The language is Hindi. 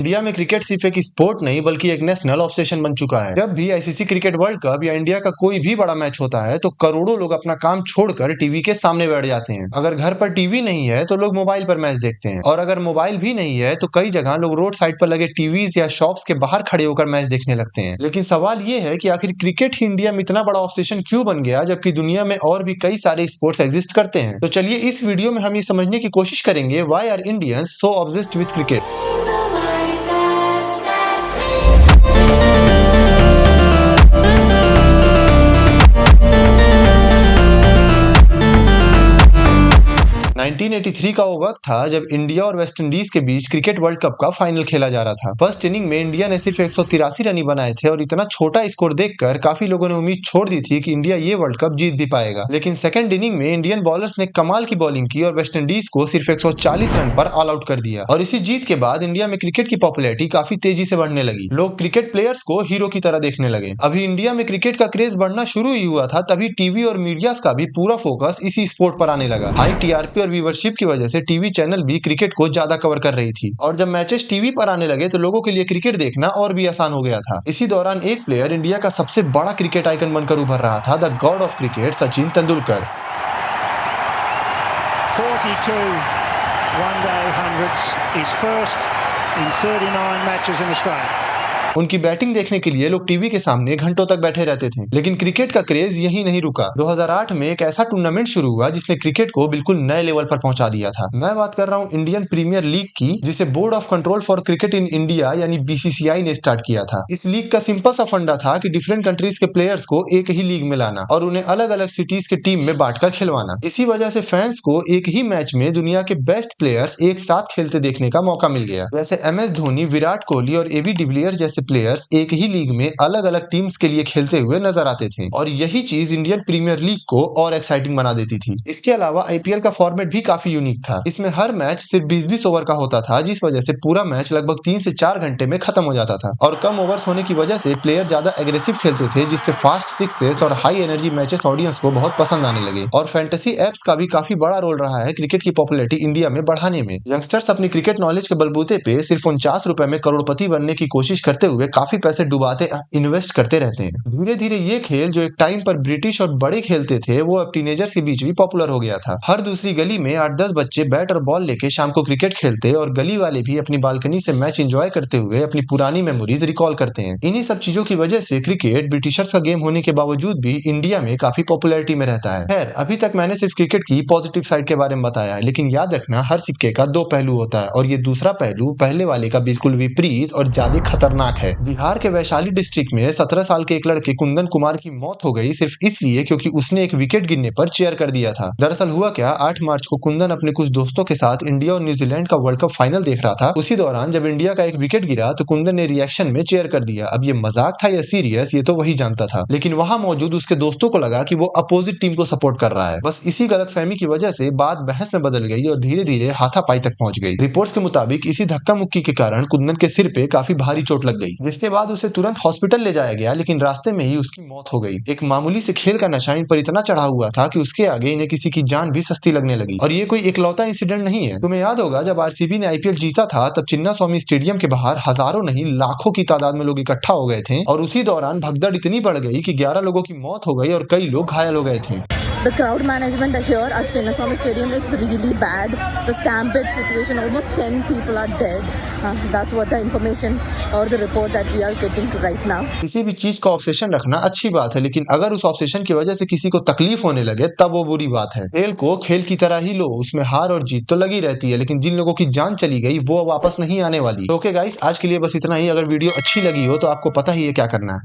इंडिया में क्रिकेट सिर्फ एक स्पोर्ट नहीं बल्कि एक नेशनल ऑब्सेशन बन चुका है। जब भी आईसीसी क्रिकेट वर्ल्ड कप या इंडिया का कोई भी बड़ा मैच होता है तो करोड़ों लोग अपना काम छोड़कर टीवी के सामने बैठ जाते हैं। अगर घर पर टीवी नहीं है तो लोग मोबाइल पर मैच देखते हैं, और अगर मोबाइल भी नहीं है तो कई जगह लोग रोड साइड पर लगे टीवीज या शॉप्स के बाहर खड़े होकर मैच देखने लगते हैं। लेकिन सवाल ये है कि आखिर क्रिकेट ही इंडिया में इतना बड़ा ऑब्सेशन क्यों बन गया, जबकि दुनिया में और भी कई सारे स्पोर्ट्स एग्जिस्ट करते हैं। तो चलिए इस वीडियो में हम ये समझने की कोशिश करेंगे why are Indians so obsessed with cricket. 1983 का वो वक्त था जब इंडिया और वेस्ट इंडीज के बीच क्रिकेट वर्ल्ड कप का फाइनल खेला जा रहा था। फर्स्ट इनिंग में इंडिया ने सिर्फ 183 रन ही बनाए थे, और इतना छोटा स्कोर देखकर काफी लोगों ने उम्मीद छोड़ दी थी कि इंडिया ये वर्ल्ड कप जीत भी पाएगा। लेकिन सेकंड इनिंग में इंडियन बॉलर्स ने कमाल की बॉलिंग की और वेस्ट इंडीज को सिर्फ 140 रन पर ऑल आउट कर दिया। और इसी जीत के बाद इंडिया में क्रिकेट की पॉपुलैरिटी काफी तेजी से बढ़ने लगी। लोग क्रिकेट प्लेयर्स को हीरो की तरह देखने लगे। अभी इंडिया में क्रिकेट का क्रेज बढ़ना शुरू ही हुआ था, तभी टीवी और मीडिया का भी पूरा फोकस इसी स्पोर्ट पर आने लगा। हाई टीआरपी और व्यूवरशिप की वजह से टीवी चैनल भी क्रिकेट को ज्यादा कवर कर रही थी, और जब मैचेस टीवी पर आने लगे तो लोगों के लिए क्रिकेट देखना और भी आसान हो गया था। इसी दौरान एक प्लेयर इंडिया का सबसे बड़ा क्रिकेट आइकन बनकर उभर रहा था, the God of cricket Sachin Tendulkar. 42 one-day hundreds, his first in 39 matches in Australia. उनकी बैटिंग देखने के लिए लोग टीवी के सामने घंटों तक बैठे रहते थे। लेकिन क्रिकेट का क्रेज यही नहीं रुका। 2008 में एक ऐसा टूर्नामेंट शुरू हुआ जिसने क्रिकेट को बिल्कुल नए लेवल पर पहुंचा दिया था। मैं बात कर रहा हूं इंडियन प्रीमियर लीग की, जिसे board of control for cricket in India यानी बीसीसीआई ने स्टार्ट किया था। इस लीग का सिंपल सा फंडा था कि डिफरेंट कंट्रीज के प्लेयर्स को एक ही लीग में लाना और उन्हें अलग अलग सिटीज के टीम में बांटकर खिलवाना। इसी वजह से फैंस को एक ही मैच में दुनिया के बेस्ट प्लेयर्स एक साथ खेलते देखने का मौका मिल गया। वैसे एमएस धोनी, विराट कोहली और एबी डिविलियर्स जैसे प्लेयर्स एक ही लीग में अलग अलग टीम्स के लिए खेलते हुए नजर आते थे, और यही चीज इंडियन प्रीमियर लीग को और एक्साइटिंग बना देती थी। इसके अलावा आईपीएल का फॉर्मेट भी काफी यूनिक था। इसमें हर मैच सिर्फ 20-20 ओवर का होता था, जिस वजह से पूरा मैच लगभग 3 से 4 घंटे में खत्म हो जाता था। और कम ओवर्स होने की वजह से प्लेयर ज्यादा एग्रेसिव खेलते थे, जिससे फास्ट सिक्सेस और हाई एनर्जी मैचेस ऑडियंस को बहुत पसंद आने लगे। और फैंटेसी एप्स का भी काफी बड़ा रोल रहा है क्रिकेट की पॉपुलैरिटी इंडिया में बढ़ाने में। यंगस्टर्स अपनी क्रिकेट नॉलेज के बलबूते पे सिर्फ 49 रुपए में करोड़पति बनने की कोशिश करते हुए काफी पैसे डुबाते इन्वेस्ट करते रहते हैं। धीरे धीरे ये खेल जो एक टाइम पर ब्रिटिश और बड़े खेलते थे, वो अब टीनेजर्स के बीच भी पॉपुलर हो गया था। हर दूसरी गली में 8-10 बच्चे बैट और बॉल लेके शाम को क्रिकेट खेलते, और गली वाले भी अपनी बालकनी से मैच एंजॉय करते हुए अपनी पुरानी मेमोरीज रिकॉल करते हैं। इन्हीं सब चीजों की वजह से क्रिकेट ब्रिटिशर्स का गेम होने के बावजूद भी इंडिया में काफी पॉपुलैरिटी में रहता है। खैर, अभी तक मैंने सिर्फ क्रिकेट की पॉजिटिव साइड के बारे में बताया है, लेकिन याद रखना हर सिक्के का दो पहलू होता है, और ये दूसरा पहलू पहले वाले का बिल्कुल विपरीत और ज्यादा खतरनाक है। बिहार के वैशाली डिस्ट्रिक्ट में 17 साल के एक लड़के कुंदन कुमार की मौत हो गई सिर्फ इसलिए क्योंकि उसने एक विकेट गिरने पर चेयर कर दिया था। दरअसल हुआ क्या, 8 मार्च को कुंदन अपने कुछ दोस्तों के साथ इंडिया और न्यूजीलैंड का वर्ल्ड कप फाइनल देख रहा था। उसी दौरान जब इंडिया का एक विकेट गिरा तो कुंदन ने रिएक्शन में चेयर कर दिया। अब ये मजाक था या सीरियस, ये तो वही जानता था, लेकिन वहां मौजूद उसके दोस्तों को लगा कि वो अपोजिट टीम को सपोर्ट कर रहा है। बस इसी गलतफहमी की वजह से बात बहस में बदल गई और धीरे धीरे हाथापाई तक पहुंच गई। रिपोर्ट्स के मुताबिक इसी धक्का मुक्की के कारण कुंदन के सिर पे काफी भारी चोट लग गई, जिसके बाद उसे तुरंत हॉस्पिटल ले जाया गया, लेकिन रास्ते में ही उसकी मौत हो गई। एक मामूली से खेल का नशा इन पर इतना चढ़ा हुआ था कि उसके आगे इन्हें किसी की जान भी सस्ती लगने लगी। और ये कोई इकलौता इंसिडेंट नहीं है। तुम्हें याद होगा जब आरसीबी ने आईपीएल जीता था, तब चिन्ना स्वामी स्टेडियम के बाहर हजारों नहीं लाखों की तादाद में लोग इकट्ठा हो गए थे, और उसी दौरान भगदड़ इतनी बढ़ गई कि 11 लोगों की मौत हो गई और कई लोग घायल हो गए थे। The crowd management here at Chinnaswamy Stadium is really bad. The stampede situation, almost 10 people are dead. That's what the information or the report that we are getting right now. किसी भी चीज का ऑब्सेशन रखना अच्छी बात है, लेकिन अगर उस ऑब्सेशन की वजह से किसी को तकलीफ होने लगे तब वो बुरी बात है। खेल को खेल की तरह ही लो, उसमें हार और जीत तो लगी रहती है, लेकिन जिन लोगों की जान चली गई वो वापस नहीं आने वाली। ओके गाइस, आज के लिए बस इतना ही। अगर वीडियो अच्छी लगी हो तो आपको पता ही है क्या करना है।